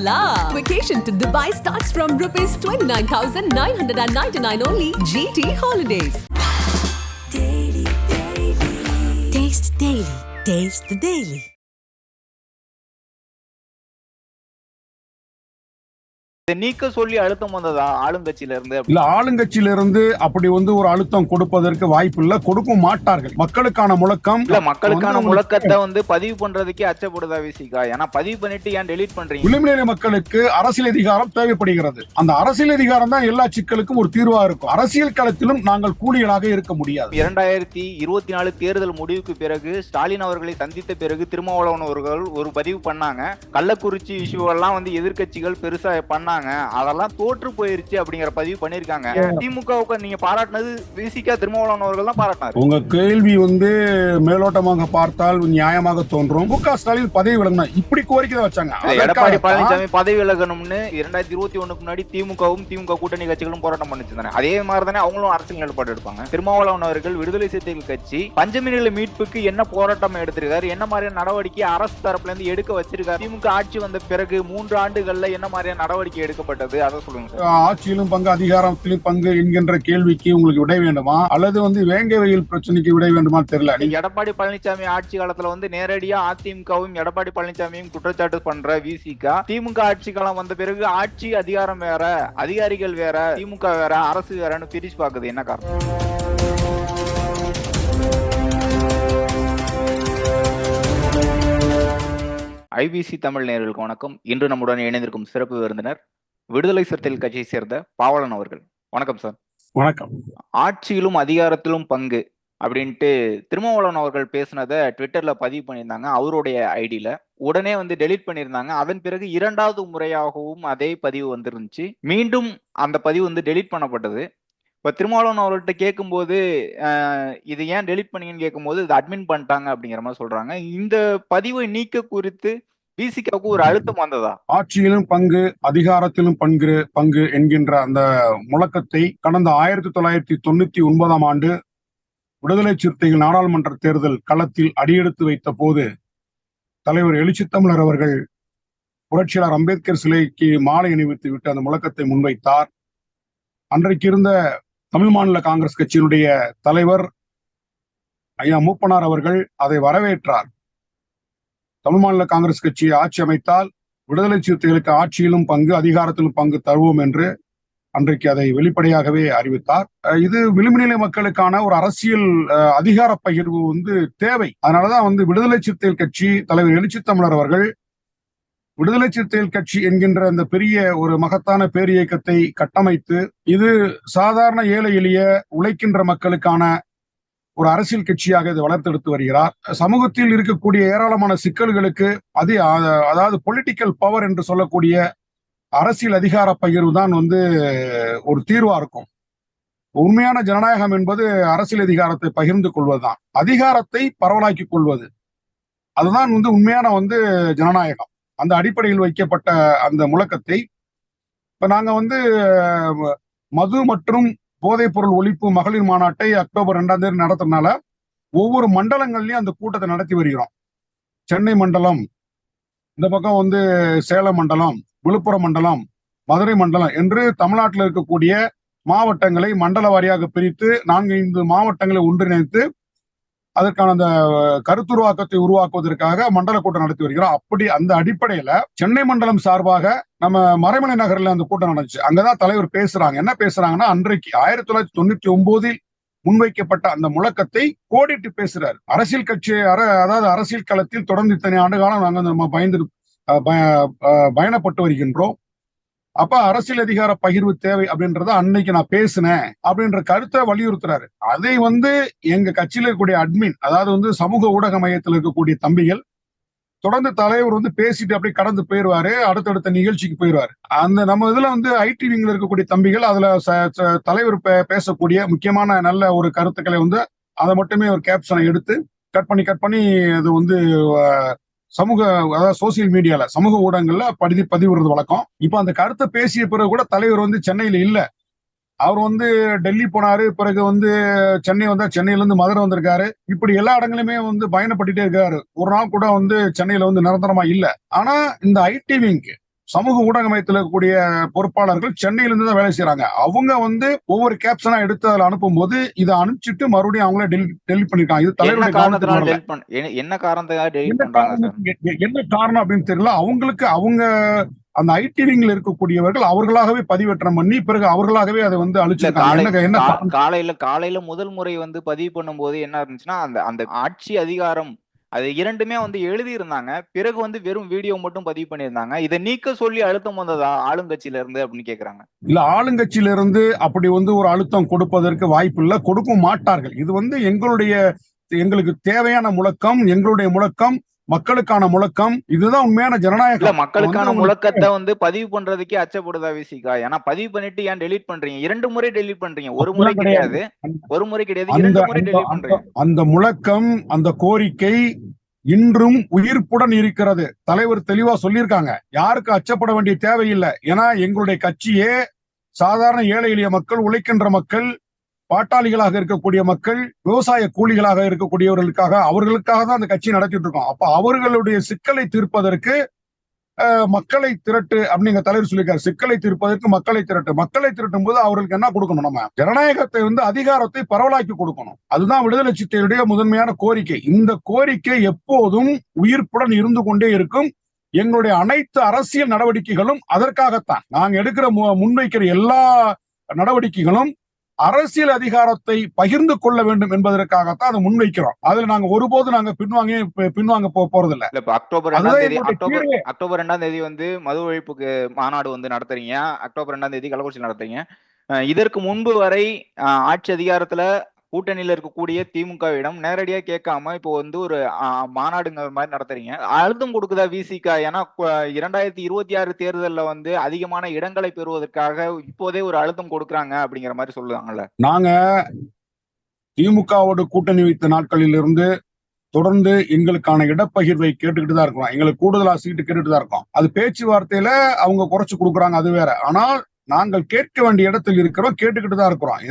la. Vacation to Dubai starts from rupees 29,999 only. GT Holidays. Taste Daily. Taste the Daily. நீக்க சொல்லி அழுத்தம் வந்ததா ஆளுங்கட்சியில இருந்து? இல்ல, ஆளுங்கட்சியில இருந்து அப்படி ஒரு அழுத்தம் கொடுப்பதற்கு வாய்ப்பு இல்ல, கொடுக்க மாட்டார்கள். மக்களுக்கான முழக்கம் இல்ல, மக்களுக்கான முழக்கத்தை பதிவு பண்றதுக்கே அச்சப்படுதா விசிகா? ஏன்னா பதிவு பண்ணிட்டு ஏன் டெலீட் பண்றீங்க? விளிம்புநிலை மக்களுக்கு அரசியல் அதிகாரம் தேவைப்படுகிறது. அந்த அரசியல் அதிகாரம் தான் எல்லா சிக்கலுக்கும் ஒரு தீர்வா இருக்கும். அரசியல் களத்திலும் நாங்கள் கூலிகளாக இருக்க முடியாது. 2024 தேர்தல் முடிவுக்கு பிறகு ஸ்டாலின் அவர்களை சந்தித்த பிறகு திருமாவளவன் அவர்கள் ஒரு பதிவு பண்ணாங்க. கள்ளக்குறிச்சி இஷ்யூ எல்லாம் எதிர்கட்சிகள் பெருசா பண்ணாங்க, அதெல்லாம் தோற்று போயிருச்சு அப்படிங்கிற பதிவு பண்ணிருக்காங்க. திமுகவுக்கு நீங்க பாராட்டினது விசிகா திருமாவளவன் அவர்கள் தான் பாராட்டினார். உங்க கேள்வி மேலோட்டமாக பார்த்தால் நியாயமாக தோன்றும். முக ஸ்டாலின் பதவி விலகணும் இப்படி கோரிக்கை வச்சாங்க. எடப்பாடி பழனிசாமி பதவி விலகணும்னு 2021 முன்னாடி திமுகவும் திமுக கூட்டணி கட்சிகளும் போராட்டம் பண்ணிச்சிருந்தாங்க. அதே மாதிரி தானே அவங்களும் அரசியல் நிலைப்பாடு எடுப்பாங்க. திருமாவளவன் அவர்கள் விடுதலை சிறுத்தைகள் கட்சி பஞ்சமி நில மீட்புக்கு என்ன போராட்டம் எடுத்திருக்காரு, என்ன மாதிரியான நடவடிக்கை அரசு தரப்புல இருந்து எடுக்க வச்சிருக்காரு, திமுக ஆட்சி வந்த பிறகு 3 ஆண்டுகள்ல என்ன மாதிரியான நடவடிக்கை எடுக்கப்பட்டது, அதை சொல்லுங்க. ஆட்சியிலும் பங்கு அதிகாரத்திலும் பங்கு என்கின்ற கேள்விக்கு உங்களுக்கு விடை வேண்டுமா அல்லது வேங்க வெயில் பிரச்சனைக்கு விடை வேண்டுமா தெரியல. எடப்பாடி பழனிசாமி ஆட்சி காலத்துல நேரடியா அதிமுகவும் எடப்பாடி பழனிசாமியும் குற்றச்சாட்டு பண்ற விசிகா, திமுக ஆட்சி காலம் வந்த பிறகு ஆட்சி அதிகாரம் வேற, அதிகாரிகள் வேற, திமுக வேற, அரசு வேறன்னு பிரிச்சு பாக்குது. என்ன காரணம்? ஐபிசி தமிழ் நேயர்களுக்கு வணக்கம். இன்று நம்முடன் இணைந்திருக்கும் சிறப்பு விருந்தினர் விடுதலை சிறுத்தைகள் கட்சியை சேர்ந்த பாவலன் அவர்கள். வணக்கம் சார். வணக்கம். ஆட்சியிலும் அதிகாரத்திலும் பங்கு அப்படின்ட்டு திருமாவளவன் அவர்கள் பேசினதை ட்விட்டர்ல பதிவு பண்ணியிருந்தாங்க. அவருடைய ஐடியில உடனே டெலீட் பண்ணியிருந்தாங்க. அதன் பிறகு 2வது முறையாகவும் அதே பதிவு வந்துருந்துச்சு. மீண்டும் அந்த பதிவு டெலீட் பண்ணப்பட்டது. இப்ப திருமாவளவன் அவர்கள்ட்ட கேட்கும்போது இது ஏன் டெலீட் பண்ணீங்கன்னு கேட்கும்போது இது அட்மின் பண்ணிட்டாங்க அப்படிங்கிற மாதிரி சொல்றாங்க. இந்த பதிவை நீக்க குறித்து விசிகாவுக்கு ஒரு அழுத்தம் வந்ததா? ஆட்சியிலும் பங்கு அதிகாரத்திலும் பங்கு என்கின்ற அந்த முழக்கத்தை கடந்த 1999 ஆண்டு விடுதலை சிறுத்தைகள் நாடாளுமன்ற தேர்தல் களத்தில் அடியெடுத்து வைத்த போது தலைவர் எழுச்சித்தமிழர் அவர்கள் புரட்சியாளர் அம்பேத்கர் சிலைக்கு மாலை அணிவித்து விட்டு அந்த முழக்கத்தை முன்வைத்தார். அன்றைக்கு இருந்த தமிழ் மாநில காங்கிரஸ் கட்சியினுடைய தலைவர் ஐயா மூப்பனார் அவர்கள் அதை வரவேற்றார். தமிழ் மாநில காங்கிரஸ் கட்சியை ஆட்சி அமைத்தால் விடுதலை சிறுத்தைகளுக்கு ஆட்சியிலும் பங்கு அதிகாரத்திலும் பங்கு தருவோம் என்று அன்றைக்கு அதை வெளிப்படையாகவே அறிவித்தார். இது விளிம்புநிலை மக்களுக்கான ஒரு அரசியல் அதிகார பகிர்வு தேவை. அதனாலதான் விடுதலை சிறுத்தைகள் கட்சி தலைவர் எழுச்சித்தமிழர் அவர்கள் விடுதலை சிறுத்தைகள் கட்சி என்கின்ற அந்த பெரிய ஒரு மகத்தான பேரியக்கத்தை கட்டமைத்து இது சாதாரண ஏழை எளிய உழைக்கின்ற மக்களுக்கான ஒரு அரசியல் கட்சியாக இதை வளர்த்தெடுத்து வருகிறார். சமூகத்தில் இருக்கக்கூடிய ஏராளமான சிக்கல்களுக்கு அதாவது பொலிட்டிக்கல் பவர் என்று சொல்லக்கூடிய அரசியல் அதிகார பகிர்வு தான் ஒரு தீர்வா இருக்கும். உண்மையான ஜனநாயகம் என்பது அரசியல் அதிகாரத்தை பகிர்ந்து கொள்வதுதான், அதிகாரத்தை பரவலாக்கிக் கொள்வது, அதுதான் உண்மையான ஜனநாயகம். அந்த அடிப்படையில் வைக்கப்பட்ட அந்த முழக்கத்தை இப்ப நாங்க மது மற்றும் போதைப் பொருள் ஒழிப்பு மகளிர் மாநாட்டை அக்டோபர் 2ஆம் தேதி நடத்துறதுனால ஒவ்வொரு மண்டலங்கள்லயும் அந்த கூட்டத்தை நடத்தி வருகிறோம். சென்னை மண்டலம், இந்த பக்கம் சேலம் மண்டலம், விழுப்புரம் மண்டலம், மதுரை மண்டலம் என்று தமிழ்நாட்டில் இருக்கக்கூடிய மாவட்டங்களை மண்டல வாரியாக பிரித்து 4-5 மாவட்டங்களை ஒன்றிணைத்து அதற்கான அந்த கருத்துருவாக்கத்தை உருவாக்குவதற்காக மண்டல கூட்டம் நடத்தி வருகிறோம். அப்படி அந்த அடிப்படையில சென்னை மண்டலம் சார்பாக நம்ம மறைமலை நகர்ல அந்த கூட்டம் நடந்துச்சு. அங்கதான் தலைவர் பேசுறாங்க. என்ன பேசுறாங்கன்னா, அன்றைக்கு 1999 முன்வைக்கப்பட்ட அந்த முழக்கத்தை கோடிட்டு பேசுறாரு. அரசியல் கட்சி அதாவது அரசியல் களத்தில் தொடர்ந்து இத்தனை ஆண்டு காலம் நாங்க நம்ம பயணப்பட்டு வருகின்றோம். அப்ப அரசியல் அதிகார பகிர்வு தேவை அப்படின்றத அன்னைக்கு நான் பேசினேன் அப்படின்ற கருத்தை வலியுறுத்துறாரு. அதை எங்க கட்சியில இருக்கக்கூடிய அட்மின், அதாவது சமூக ஊடக மையத்தில் இருக்கக்கூடிய தம்பிகள் தொடர்ந்து தலைவர் பேசிட்டு அப்படியே கடந்து போயிருவாரு, அடுத்தடுத்த நிகழ்ச்சிக்கு போயிருவாரு. அந்த நம்ம இதுல ஐடி விங்ல இருக்கக்கூடிய தம்பிகள் அதுல தலைவர் பேசக்கூடிய முக்கியமான நல்ல ஒரு கருத்துக்களை அதை மட்டுமே ஒரு கேப்ஷனை எடுத்து கட் பண்ணி அது சமூக அதாவது சோசியல் மீடியால சமூக ஊடகங்கள்ல பதிவுறது வழக்கம். இப்ப அந்த கருத்தை பேசிய பிறகு கூட தலைவர் சென்னையில இல்ல, அவர் டெல்லி போனாரு, பிறகு சென்னை சென்னையில இருந்து மதுரை வந்திருக்காரு. இப்படி எல்லா இடங்களுமே பயணப்பட்டுட்டே இருக்காரு. ஒரு நாள் கூட சென்னையில நிரந்தரமா இல்ல. ஆனா இந்த ஐடி விங்க் சமூக ஊடக மையத்தில் இருக்கக்கூடிய பொறுப்பாளர்கள் சென்னையிலிருந்து தான் வேலை செய்யறாங்க. அவங்க வந்து ஒவ்வொரு கேப்ஷனா எடுத்து அதில் அனுப்பும் போது இதை அனுப்பிச்சிட்டு மறுபடியும் அவங்களே டெலிட் பண்ணிருக்காங்க. இது தலைவருடைய என்ன காரணத்துக்காக என்ன காரணம் அப்படின்னு தெரியல. அவங்களுக்கு அவங்க அந்த ஐடி விங்ல இருக்கக்கூடியவர்கள் அவர்களாகவே பதிவேற்றம் பண்ணி பிறகு அவர்களாகவே அதை வந்து அழிச்சிருக்காங்க. காலையில முதல் முறை வந்து பதிவு பண்ணும் போது என்ன இருந்துச்சுன்னா, அந்த ஆட்சி அதிகாரம் அது இரண்டுமே வந்து எழுதி இருந்தாங்க. பிறகு வந்து வெறும் வீடியோ மட்டும் பதிவு பண்ணியிருந்தாங்க. இதை நீக்க சொல்லி அழுத்தம் வந்ததா ஆளுங்கட்சியில இருந்து அப்படின்னு கேக்குறாங்க. இல்ல, ஆளுங்கட்சியில இருந்து அப்படி வந்து ஒரு அழுத்தம் கொடுப்பதற்கு வாய்ப்பு இல்ல, கொடுக்க மாட்டார்கள். இது வந்து எங்களுக்கு தேவையான முழக்கம், எங்களுடைய முழக்கம், மக்களுக்கான முழக்கம். இதுதான் உண்மையான ஜனநாயகம். மக்களுக்கான முழக்கத்தை வந்து பதிவு பண்றதுக்கே அச்சப்படுதா விசிகா? ஏன்னா பதிவு பண்ணிட்டு ஏன் டெலீட் பண்றீங்க? 2 முறை டெலீட் பண்றீங்க. ஒரு முறை கிடையாது, 2 முறை டெலீட் பண்றீங்க. அந்த முழக்கம், அந்த கோரிக்கை இன்றும் உயிர்ப்புடன் இருக்கிறது. தலைவர் தெளிவா சொல்லியிருக்காங்க, யாருக்கு அச்சப்பட வேண்டிய தேவையில்லை. ஏன்னா எங்களுடைய கட்சியே சாதாரண ஏழை எளிய மக்கள், உழைக்கின்ற மக்கள், பாட்டாளிகளாக இருக்கக்கூடிய மக்கள், விவசாய கூலிகளாக இருக்கக்கூடியவர்களுக்காக, அவர்களுக்காக தான் அந்த கட்சி நடத்திட்டு இருக்கோம். அப்ப அவர்களுடைய சிக்கலை தீர்ப்பதற்கு மக்களை திரட்டு அப்படிங்கிற தலைவர் சொல்லியிருக்காரு. சிக்கலை தீர்ப்பதற்கு மக்களை திரட்டும் போது அவர்களுக்கு என்ன கொடுக்கணும்? நம்ம ஜனநாயகத்தை வந்து அதிகாரத்தை பரவலாக்கி கொடுக்கணும். அதுதான் விடுதலை சிறுத்தைகளுடைய முதன்மையான கோரிக்கை. இந்த கோரிக்கை எப்போதும் உயிர்ப்புடன் இருந்து கொண்டே இருக்கும். எங்களுடைய அனைத்து அரசியல் நடவடிக்கைகளும் அதற்காகத்தான். நாங்க எடுக்கிற முன்வைக்கிற எல்லா நடவடிக்கைகளும் அரசியல் அதிகாரத்தை பகிர்ந்து கொள்ள வேண்டும் என்பதற்காகத்தான் அதை முன்வைக்கிறோம். அதுல நாங்க ஒருபோது பின்வாங்க போறதில்லை. அக்டோபர் 2ஆம் தேதி வந்து மது ஒழிப்புக்கு மாநாடு வந்து நடத்துறீங்க. அக்டோபர் 2ஆம் தேதி கள்ளக்குறிச்சி நடத்துறீங்க. இதற்கு முன்பு வரை ஆட்சி அதிகாரத்துல கூட்டணியில இருக்கக்கூடிய திமுகவிடம் நேரடியா கேட்காம இப்போ வந்து ஒரு மாநாடுங்கிற மாதிரி நடத்துறீங்க. அழுத்தம் கொடுக்குதா விசிகா? ஏன்னா 2026 தேர்தலில் வந்து அதிகமான இடங்களை பெறுவதற்காக இப்போதே ஒரு அழுத்தம் கொடுக்குறாங்க அப்படிங்கிற மாதிரி சொல்லுவாங்கல்ல. நாங்க திமுகவோட கூட்டணி வைத்த நாட்களில் இருந்து தொடர்ந்து எங்களுக்கான இடப்பகிர்வை கேட்டுக்கிட்டு தான் இருக்கோம். எங்களுக்கு கூடுதலா சீட்டு கேட்டுட்டு தான் இருக்கோம். அது பேச்சுவார்த்தையில அவங்க குறைச்சு கொடுக்குறாங்க, அது வேற. ஆனால் நாங்கள் கேட்க வேண்டிய இடத்தில் இருக்கிறோம், கேட்டுக்கிட்டு தான் இருக்கிறோம்.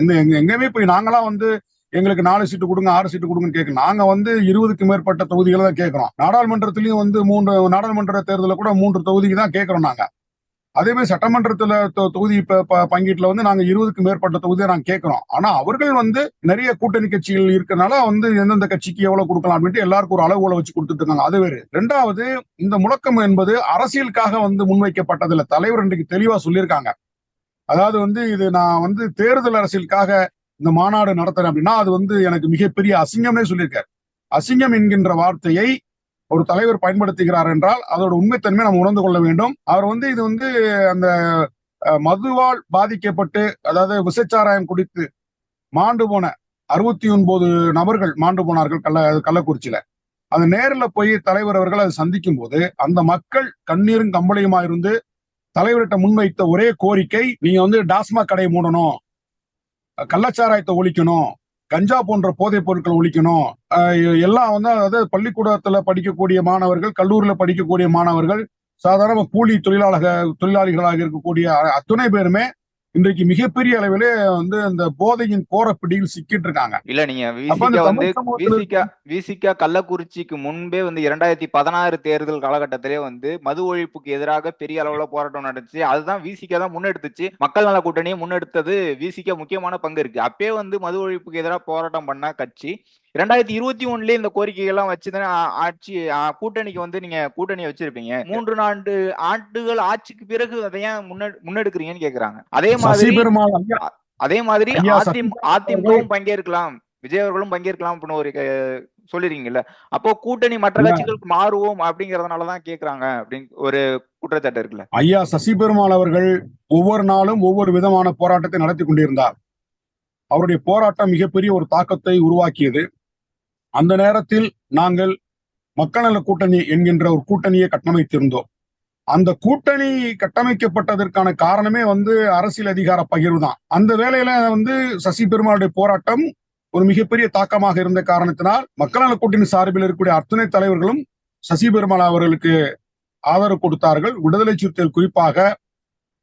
எங்கேயுமே போய் நாங்களாம் வந்து எங்களுக்கு 4 சீட்டு கொடுங்க, 6 சீட்டு கொடுங்கன்னு கேட்கணும். நாங்க வந்து 20க்கும் மேற்பட்ட தொகுதிகளை தான் கேட்கிறோம். நாடாளுமன்றத்திலையும் வந்து 3 நாடாளுமன்ற தேர்தலில் கூட 3 தொகுதிக்கு தான் கேட்கிறோம் நாங்க. அதே மாதிரி சட்டமன்றத்துல தொகுதி பங்கீட்டுல வந்து நாங்க 20க்கும் மேற்பட்ட தொகுதியை நாங்க கேட்கிறோம். ஆனா அவர்கள் வந்து நிறைய கூட்டணி கட்சிகள் இருக்கனால வந்து எந்தெந்த கட்சிக்கு எவ்வளவு கொடுக்கலாம் அப்படின்ட்டு எல்லாருக்கும் ஒரு அளவுகளை வச்சு கொடுத்துட்டு இருக்காங்க. அது வேறு. 2வது, இந்த முழக்கம் என்பது அரசியலுக்காக வந்து முன்வைக்கப்பட்டதில்லை. தலைவர் இன்றைக்கு தெளிவா சொல்லியிருக்காங்க. அதாவது வந்து இது நான் வந்து தேர்தல் அரசியலுக்காக இந்த மாநாடு நடத்துறேன் அப்படின்னா அது வந்து எனக்கு மிகப்பெரிய அசிங்கம்னே சொல்லியிருக்காரு. அசிங்கம் என்கின்ற வார்த்தையை ஒரு தலைவர் பயன்படுத்துகிறார் என்றால் அதோட உண்மைத்தன்மை நம்ம உணர்ந்து கொள்ள வேண்டும். அவர் வந்து இது வந்து அந்த மதுவால் பாதிக்கப்பட்டு, அதாவது விசச்சாராயம் குடித்து மாண்டு போன 69 நபர்கள் மாண்டு போனார்கள் கள்ளக்குறிச்சியில. அது நேரில் போய் தலைவர் அவர்கள் அதை சந்திக்கும் போது அந்த மக்கள் கண்ணீரும் கம்பளையுமா இருந்து தலைவர்கிட்ட முன்வைத்த ஒரே கோரிக்கை, நீங்க வந்து டாஸ்மாக் கடையை மூடணும், கள்ளச்சாராயத்தை ஒழிக்கணும், கஞ்சா போன்ற போதைப் பொருட்களை ஒழிக்கணும். எல்லாம் வந்து அதாவது பள்ளிக்கூடத்துல படிக்கக்கூடிய மாணவர்கள், கல்லூரியில படிக்கக்கூடிய மாணவர்கள், சாதாரண கூலி தொழிலாளிகளாக இருக்கக்கூடிய அத்துணை பேருமே இன்றைக்கு மிகப்பெரிய அளவிலே வந்து அந்த போதையின் கோரப்பிடியில் சிக்கிட்டு இருக்காங்க. இல்ல, நீங்க விசிகா கள்ளக்குறிச்சிக்கு முன்பே வந்து 2016 தேர்தல் காலகட்டத்திலே வந்து மது ஒழிப்புக்கு எதிராக பெரிய அளவுல போராட்டம் நடந்துச்சு. அதுதான் விசிகா தான் முன்னெடுத்துச்சு. மக்கள் நல கூட்டணியை முன்னெடுத்தது விசிகா முக்கியமான பங்கு இருக்கு. அப்பயே வந்து மது ஒழிப்புக்கு எதிராக போராட்டம் பண்ண கட்சி 2021 இந்த கோரிக்கைகள்லாம் வச்சுதானே ஆட்சி கூட்டணிக்கு வந்து நீங்க கூட்டணி வச்சிருப்பீங்க. 3 ஆண்டுகள் ஆட்சிக்கு பிறகு அதை ஏன் முன்னெடுக்கிறீங்கன்னு கேக்குறாங்க. அதே மாதிரி அதிமுகவும் பங்கேற்கலாம், விஜய் அவர்களும் பங்கேற்கலாம் அப்படின்னு ஒரு சொல்லிருக்கீங்கல்ல. அப்போ கூட்டணி மற்ற கட்சிகளுக்கு மாறுவோம் அப்படிங்கறதுனாலதான் கேக்குறாங்க அப்படின்னு ஒரு குற்றச்சாட்டு இருக்குல்ல. ஐயா சசி பெருமாள் அவர்கள் ஒவ்வொரு நாளும் ஒவ்வொரு விதமான போராட்டத்தை நடத்தி கொண்டிருந்தார். அவருடைய போராட்டம் மிகப்பெரிய ஒரு தாக்கத்தை உருவாக்கியது. அந்த நேரத்தில் நாங்கள் மக்கள் நல கூட்டணி என்கின்ற ஒரு கூட்டணியை கட்டமைத்திருந்தோம். அந்த கூட்டணி கட்டமைக்கப்பட்டதற்கான காரணமே வந்து அரசியல் அதிகார பகிர்வு தான். அந்த வேளையில வந்து சசி பெருமாளுடைய போராட்டம் ஒரு மிகப்பெரிய தாக்கமாக இருந்த காரணத்தினால் மக்கள் நல கூட்டணி சார்பில் இருக்கக்கூடிய அத்துணை தலைவர்களும் சசி பெருமாள் அவர்களுக்கு ஆதரவு கொடுத்தார்கள். விடுதலை சிறுத்தைகள் குறிப்பாக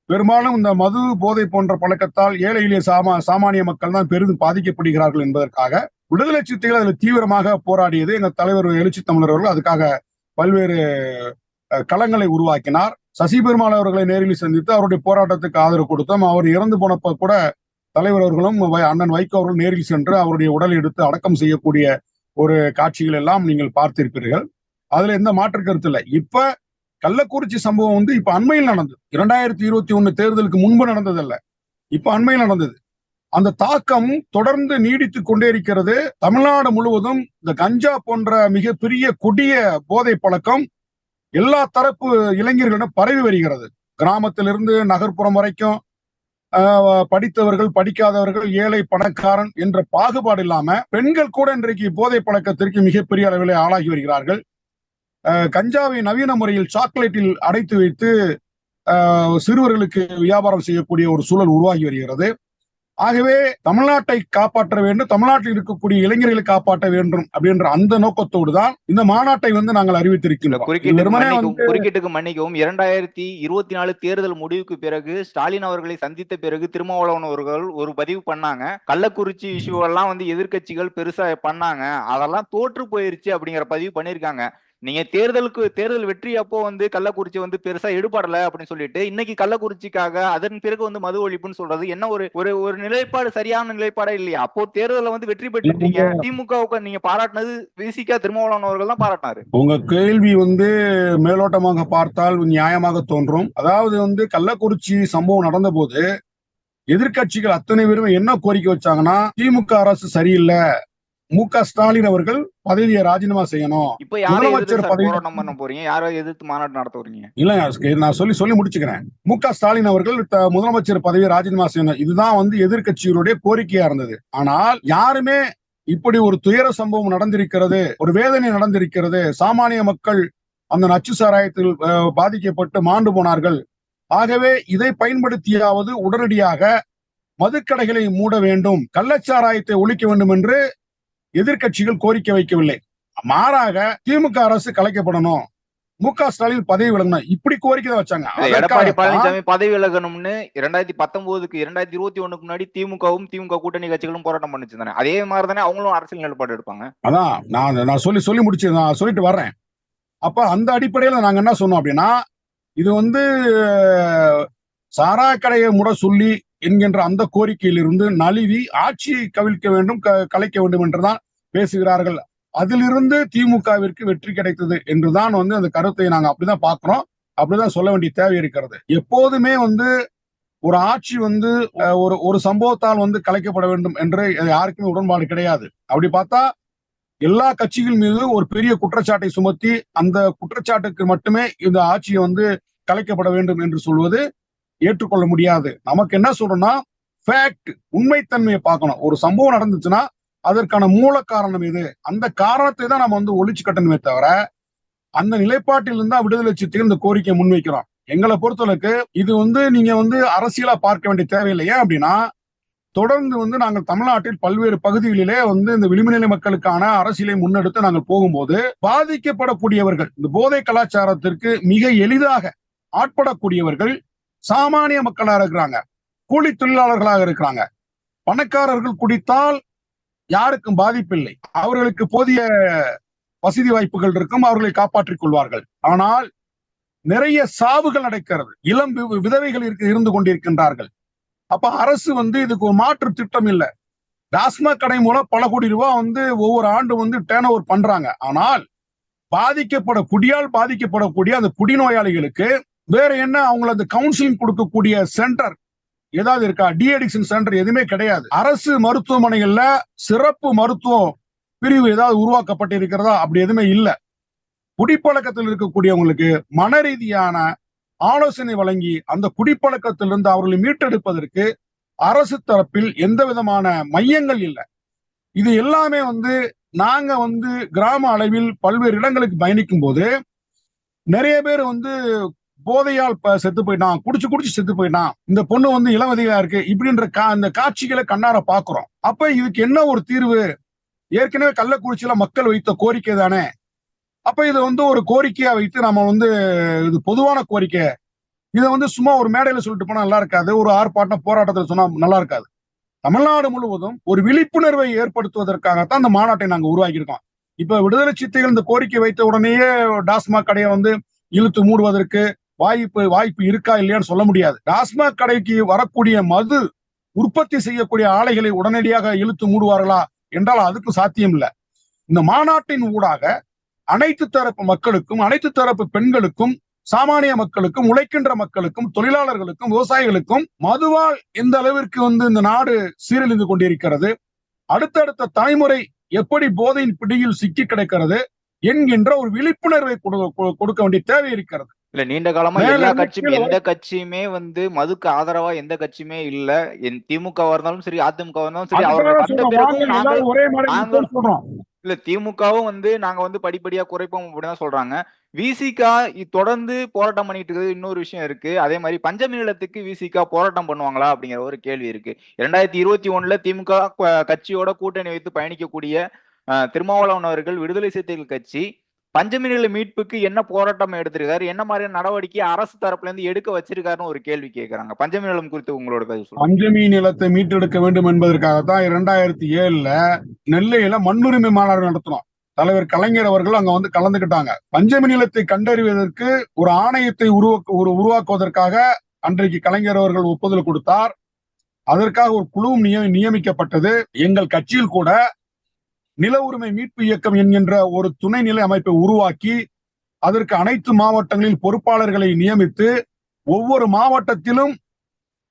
பெரும்பாலும் இந்த மது போதை போன்ற பழக்கத்தால் ஏழை எளிய சாமானிய மக்கள் தான் பெரிதும் பாதிக்கப்படுகிறார்கள் என்பதற்காக விடுதலை சிறுத்தைகள் அதில் தீவிரமாக போராடியது. எங்கள் தலைவர் எழுச்சி தமிழர் அவர்கள் அதுக்காக பல்வேறு களங்களை உருவாக்கினார். சசி பெருமாள் அவர்களை நேரில் சந்தித்து அவருடைய போராட்டத்துக்கு ஆதரவு கொடுத்தோம். அவர் இறந்து போனப்ப கூட தலைவர் அவர்களும் அண்ணன் வைகோ அவர்கள் நேரில் சென்று அவருடைய உடலை எடுத்து அடக்கம் செய்யக்கூடிய ஒரு காட்சிகள் எல்லாம் நீங்கள் பார்த்திருப்பீர்கள். அதுல எந்த மாற்று கருத்து இல்லை. இப்ப கள்ளக்குறிச்சி சம்பவம் வந்து இப்ப அண்மையில் நடந்தது. 2021 தேர்தலுக்கு முன்பு நடந்ததல்ல, இப்ப அண்மையில் நடந்தது. அந்த தாக்கம் தொடர்ந்து நீடித்துக் கொண்டே இருக்கிறது. தமிழ்நாடு முழுவதும் இந்த கஞ்சா போன்ற மிகப்பெரிய கொடிய போதை பழக்கம் எல்லா தரப்பு இளைஞர்களிடம் பரவி வருகிறது. கிராமத்திலிருந்து நகர்ப்புறம் வரைக்கும் படித்தவர்கள், படிக்காதவர்கள், ஏழை, பணக்காரன் என்ற பாகுபாடு இல்லாம பெண்கள் கூட இன்றைக்கு போதை பழக்கத்திற்கு மிகப்பெரிய அளவில் ஆளாகி வருகிறார்கள். கஞ்சாவை நவீன முறையில் சாக்லேட்டில் அடைத்து வைத்து சிறுவர்களுக்கு வியாபாரம் செய்யக்கூடிய ஒரு சூழல் உருவாகி வருகிறது. ஆகவே தமிழ்நாட்டை காப்பாற்ற வேண்டும், தமிழ்நாட்டில் இருக்கக்கூடிய இளைஞர்களை காப்பாற்ற வேண்டும் அப்படின்ற அந்த நோக்கத்தோடு தான் இந்த மாநாட்டை வந்து நாங்கள் அறிவித்திருக்கிறோம். குறுக்கீட்டுக்கு மன்னிக்கவும், 2024 தேர்தல் முடிவுக்கு பிறகு ஸ்டாலின் அவர்களை சந்தித்த பிறகு திருமாவளவன் அவர்கள் ஒரு பதிவு பண்ணாங்க. கள்ளக்குறிச்சி இஷ்யூ எல்லாம் வந்து எதிர்கட்சிகள் பெருசா பண்ணாங்க, அதெல்லாம் தோற்று போயிருச்சு அப்படிங்கிற பதிவு பண்ணிருக்காங்க. நீங்க தேர்தல் வெற்றி அப்போ வந்து கள்ளக்குறிச்சி வந்து பெருசா எடுபடல அப்படின்னு சொல்லிட்டு இன்னைக்கு கள்ளக்குறிச்சிக்காக அதன் பிறகு வந்து மது ஒழிப்புன்னு சொல்றது என்ன ஒரு நிலைப்பாடு? சரியான நிலைப்பாடா இல்லையா? அப்போ தேர்தலில் வந்து வெற்றி பெற்றுட்டீங்க, திமுகவுக்கு நீங்க பாராட்டினது விசிகா திருமாவளவன் அவர்கள் தான் பாராட்டினாரு. உங்க கேள்வி வந்து மேலோட்டமாக பார்த்தால் நியாயமாக தோன்றும். அதாவது வந்து கள்ளக்குறிச்சி சம்பவம் நடந்த போது எதிர்கட்சிகள் அத்தனை பேரும் என்ன கோரிக்கை வச்சாங்கன்னா, திமுக அரசு சரியில்லை, மு.க. ஸ்டாலின் அவர்கள் பதவியை ராஜினாமா செய்யணும். இப்ப முதலமைச்சர் பதவி பண்ண போறீங்க, யாரோ எதிர்த்து மாநாடு நடத்த போறீங்க? இல்ல, நான் சொல்லி முடிச்சுக்கிறேன். மு.க. ஸ்டாலின் அவர்கள் முதலமைச்சர் பதவியை ராஜினாமா செய்யணும், இதுதான் வந்து எதிர்கட்சிகளுடைய கோரிக்கையா இருந்தது. ஆனால் யாருமே இப்படி ஒரு துயர சம்பவம் நடந்திருக்கிறது, ஒரு வேதனை நடந்திருக்கிறது, சாமானிய மக்கள் அந்த நச்சு சாராயத்தில் பாதிக்கப்பட்டு மாண்டு போனார்கள், ஆகவே இதை பயன்படுத்தியாவது உடனடியாக மதுக்கடைகளை மூட வேண்டும், கள்ளச்சாராயத்தை ஒழிக்க வேண்டும் என்று எதிர்கட்சிகள் கோரிக்கை வைக்கவில்லை. மாறாக திமுக அரசு கலைக்கப்படணும், மு.க. ஸ்டாலின் பதவி விலகணும், இப்படி கோரிக்கை தான் வச்சாங்க. எடப்பாடி பழனிசாமி பதவி விலகணும்னு 2019க்கு 2021க்கு முன்னாடி திமுகவும் திமுக கூட்டணி கட்சிகளும் போராட்டம் பண்ணிச்சு தானே, அதே மாதிரி தானே அவங்களும் அரசியல் நிலைப்பாடு எடுப்பாங்க. அதான் நான் சொல்லி முடிச்சு நான் சொல்லிட்டு வர்றேன். அப்ப அந்த அடிப்படையில நாங்க என்ன சொன்னோம் அப்படின்னா, இது வந்து சாரா கடையை முட சொல்லி என்கின்ற அந்த கோரிக்கையிலிருந்து நழுவி ஆட்சியை கவிழ்க்க வேண்டும், கலைக்க வேண்டும் என்றுதான் பேசுகிறார்கள். அதிலிருந்து திமுகவிற்கு வெற்றி கிடைத்தது என்றுதான் வந்து அந்த கருத்தை நாங்க அப்படிதான் பாக்குறோம், அப்படிதான் சொல்ல வேண்டிய தேவை இருக்கிறது. எப்போதுமே வந்து ஒரு ஆட்சி வந்து ஒரு சம்பவத்தால் வந்து கலைக்கப்பட வேண்டும் என்று யாருக்குமே உடன்பாடு கிடையாது. அப்படி பார்த்தா எல்லா கட்சிகள் மீது ஒரு பெரிய குற்றச்சாட்டை சுமத்தி அந்த குற்றச்சாட்டுக்கு மட்டுமே இந்த ஆட்சியை வந்து கலைக்கப்பட வேண்டும் என்று சொல்வது ஏற்றுக்கொள்ள முடியாது. நமக்கு என்ன சொல்றோம்னா, ஃபேக்ட், உண்மைத்தன்மையை பார்க்கணும். ஒரு சம்பவம் நடந்துச்சுன்னா அதற்கான மூல காரணம் இது, அந்த காரணத்தை தான் நம்ம வந்து ஒழிச்சு கட்டணுமே தவிர அந்த நிலைப்பாட்டில் இருந்தா விடுதலை சிறுத்தைகள் இந்த கோரிக்கையை முன்வைக்கிறோம். எங்களை பொறுத்தளவுக்கு இது வந்து நீங்க வந்து அரசியலா பார்க்க வேண்டிய தேவையில்லை. ஏன் அப்படின்னா, தொடர்ந்து வந்து நாங்கள் தமிழ்நாட்டில் பல்வேறு பகுதிகளிலே வந்து இந்த விளிம்புநிலை மக்களுக்கான அரசியலை முன்னெடுத்து நாங்கள் போகும்போது பாதிக்கப்படக்கூடியவர்கள், இந்த போதை கலாச்சாரத்திற்கு மிக எளிதாக ஆட்படக்கூடியவர்கள் சாமானிய மக்களாக இருக்கிறாங்க, கூலி தொழிலாளர்களாக இருக்கிறாங்க. பணக்காரர்கள் குடித்தால் யாருக்கும் பாதிப்பில்லை, அவர்களுக்கு போதிய வசதி வாய்ப்புகள் இருக்கும், அவர்களை காப்பாற்றிக் கொள்வார்கள். ஆனால் நிறைய சாவுகள் நடக்கிறது, இளம் விதவைகள் இருந்து கொண்டிருக்கின்றார்கள். அப்ப அரசு வந்து இதுக்கு ஒரு மாற்று திட்டம் இல்லை. டாஸ்மாக் கடை மூலம் பல கோடி ரூபாய் வந்து ஒவ்வொரு ஆண்டு வந்து டேர்ன் ஓவர் பண்றாங்க. ஆனால் குடியால் பாதிக்கப்படக்கூடிய அந்த குடிநோயாளிகளுக்கு வேற என்ன, அவங்களை அந்த கவுன்சிலிங் கொடுக்கக்கூடிய சென்டர் ஏதாவது இருக்கா? டி அடிக்ஷன் சென்டர் எதுவுமே கிடையாது. அரசு மருத்துவமனைகள்ல சிறப்பு மருத்துவ பிரிவு ஏதாவது உருவாக்கப்பட்டு இருக்கிறதா? அப்படி எதுவுமே இல்லை. குடிப்பழக்கத்தில் இருக்கக்கூடியவங்களுக்கு மன ரீதியான ஆலோசனை வழங்கி அந்த குடிப்பழக்கத்திலிருந்து அவர்களை மீட்டெடுப்பதற்கு அரசு தரப்பில் எந்த விதமான மையங்கள் இல்லை. இது எல்லாமே வந்து நாங்க வந்து கிராம அளவில் பல்வேறு இடங்களுக்கு பயணிக்கும் போது நிறைய பேர் வந்து போதையால் செத்து போயிட்டான், குடிச்சு செத்து போயிட்டான், இந்த பொண்ணு வந்து இளவதியா இருக்கு, இப்படின்ற அந்த காட்சிகளை கண்ணார பாக்குறோம். அப்ப இதுக்கு என்ன ஒரு தீர்வு? ஏற்கனவே கள்ளக்குறிச்சியில மக்கள் வைத்த கோரிக்கை தானே. அப்ப இதை வந்து ஒரு கோரிக்கையா வைத்து நம்ம வந்து இது பொதுவான கோரிக்கை, இதை வந்து சும்மா ஒரு மேடையில சொல்லிட்டு போனா நல்லா இருக்காது, ஒரு ஆர்ப்பாட்டம் போராட்டத்தில் சொன்னா நல்லா இருக்காது. தமிழ்நாடு முழுவதும் ஒரு விழிப்புணர்வை ஏற்படுத்துவதற்காகத்தான் இந்த மாநாட்டை நாங்க உருவாக்கி இருக்கோம். இப்ப விடுதலை சிறுத்தைகள் இந்த கோரிக்கை வைத்த உடனேயே டாஸ்மாக் கடையை வந்து இழுத்து மூடுவதற்கு, வாய்ப்பு இருக்கா இல்லையான்னு சொல்ல முடியாது. டாஸ்மாக் கடைக்கு வரக்கூடிய மது உற்பத்தி செய்யக்கூடிய ஆலைகளை உடனடியாக இழுத்து மூடுவார்களா என்றால் அதுக்கு சாத்தியம் இல்லை. இந்த மாநாட்டின் ஊடாக அனைத்து தரப்பு மக்களுக்கும், அனைத்து தரப்பு பெண்களுக்கும், சாமானிய மக்களுக்கும், உழைக்கின்ற மக்களுக்கும், தொழிலாளர்களுக்கும், விவசாயிகளுக்கும் மதுவால் எந்த அளவிற்கு இந்த நாடு சீரழிந்து கொண்டிருக்கிறது, அடுத்தடுத்த தலைமுறை எப்படி போதையின் பிடியில் சிக்கி கிடைக்கிறது என்கின்ற ஒரு விழிப்புணர்வை கொடுக்க வேண்டிய தேவை இருக்கிறது. இல்ல, நீண்ட காலமா எல்லா கட்சியும் எந்த கட்சியுமே மதுக்கு ஆதரவா எந்த கட்சியுமே இல்ல. திமுகவா இருந்தாலும் சரி, அதிமுக இருந்தாலும் சரி, அவர்கள் வந்த பிறகும் இல்ல, திமுகவும் நாங்க படிப்படியா குறைப்போம் அப்படிதான் சொல்றாங்க. விசிகா தொடர்ந்து போராட்டம் பண்ணிட்டு இருக்குது. இன்னொரு விஷயம் இருக்கு, அதே மாதிரி பஞ்சமி நிலத்துக்கு விசிகா போராட்டம் பண்ணுவாங்களா அப்படிங்கிற ஒரு கேள்வி இருக்கு. 2021 திமுக கட்சியோட கூட்டணி வைத்து பயணிக்கக்கூடிய திருமாவளவன் அவர்கள் விடுதலை சிறுத்தைகள் கட்சி பஞ்சமி நில மீட்புக்கு என்ன போராட்டம் எடுத்திருக்காரு, என்ன மாதிரியான நடவடிக்கை அரசு தரப்புல இருந்து எடுக்க வச்சிருக்காருன்னு ஒரு கேள்வி கேட்கறாங்க. பஞ்சமி நிலம் குறித்து உங்களோட கருத்து. பஞ்சமி நிலத்தை மீட்டெடுக்க வேண்டும் என்பதற்காகத்தான் 2007 நெல்லையில மண்ணுரிமை மாநாடு நடத்தினோம். தலைவர் கலைஞர் அவர்கள் அங்க கலந்துகிட்டாங்க. பஞ்சமி நிலத்தை கண்டறிவதற்கு ஒரு ஆணையத்தை உருவாக்குவதற்காக அன்றைக்கு கலைஞர் அவர்கள் ஒப்புதல் கொடுத்தார். அதற்காக ஒரு குழுவும் நியமிக்கப்பட்டது. எங்கள் கட்சியில் கூட நில உரிமை மீட்பு இயக்கம் என்கின்ற ஒரு துணைநிலை அமைப்பை உருவாக்கி அதற்கு அனைத்து மாவட்டங்களில் பொறுப்பாளர்களை நியமித்து ஒவ்வொரு மாவட்டத்திலும்